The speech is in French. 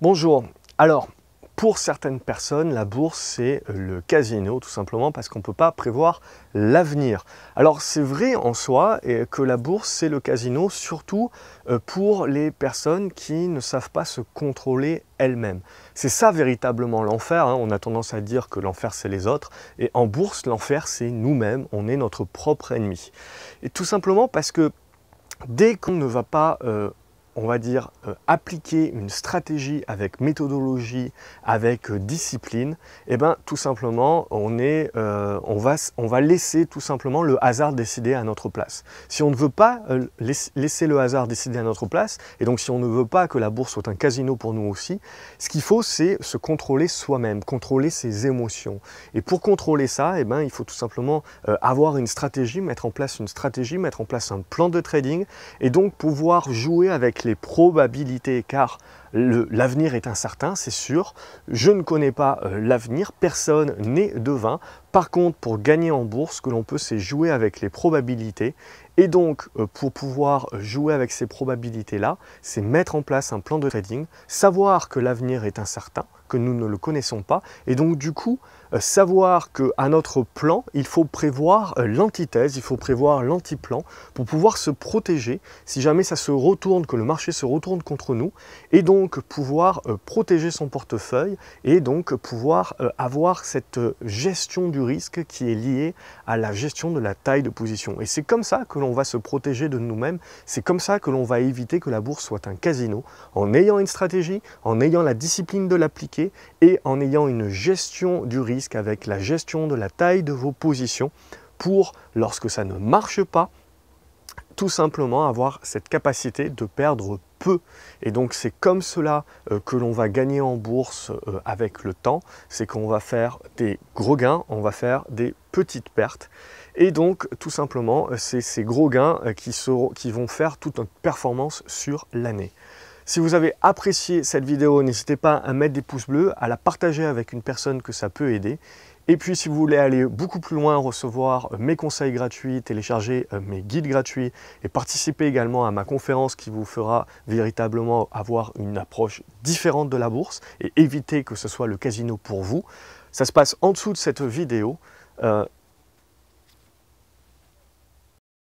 Bonjour. Alors, pour certaines personnes, la bourse, c'est le casino, tout simplement parce qu'on ne peut pas prévoir l'avenir. Alors, c'est vrai en soi que la bourse, c'est le casino, surtout pour les personnes qui ne savent pas se contrôler elles-mêmes. C'est ça véritablement l'enfer, hein. On a tendance à dire que l'enfer, c'est les autres. Et en bourse, l'enfer, c'est nous-mêmes. On est notre propre ennemi. Et tout simplement parce que dès qu'on ne va pas on va dire, appliquer une stratégie avec méthodologie, avec discipline, et bien tout simplement, on va laisser tout simplement le hasard décider à notre place. Si on ne veut pas laisser le hasard décider à notre place, et donc si on ne veut pas que la bourse soit un casino pour nous aussi, ce qu'il faut, c'est se contrôler soi-même, contrôler ses émotions. Et pour contrôler ça, ben, il faut tout simplement avoir une stratégie, mettre en place une stratégie, mettre en place un plan de trading, et donc pouvoir jouer avec les probabilités, car l'avenir est incertain, c'est sûr. Je ne connais pas l'avenir, personne n'est devin. Par contre, pour gagner en bourse, ce que l'on peut, c'est jouer avec les probabilités. Et donc, pour pouvoir jouer avec ces probabilités-là, c'est mettre en place un plan de trading, savoir que l'avenir est incertain, que nous ne le connaissons pas, et donc du coup, savoir qu'à notre plan, il faut prévoir l'antithèse, il faut prévoir l'antiplan pour pouvoir se protéger si jamais ça se retourne, que le marché se retourne contre nous, et donc pouvoir protéger son portefeuille et donc pouvoir avoir cette gestion du risque qui est liée à la gestion de la taille de position. Et c'est comme ça que l'on va se protéger de nous-mêmes, c'est comme ça que l'on va éviter que la bourse soit un casino, en ayant une stratégie, en ayant la discipline de l'appliquer et en ayant une gestion du risque avec la gestion de la taille de vos positions pour, lorsque ça ne marche pas, tout simplement avoir cette capacité de perdre peu. Et donc c'est comme cela que l'on va gagner en bourse avec le temps, c'est qu'on va faire des gros gains, on va faire des petites pertes. Et donc tout simplement, c'est ces gros gains qui vont faire toute notre performance sur l'année. Si vous avez apprécié cette vidéo, n'hésitez pas à mettre des pouces bleus, à la partager avec une personne que ça peut aider. Et puis si vous voulez aller beaucoup plus loin, recevoir mes conseils gratuits, télécharger mes guides gratuits et participer également à ma conférence qui vous fera véritablement avoir une approche différente de la bourse et éviter que ce soit le casino pour vous, ça se passe en dessous de cette vidéo.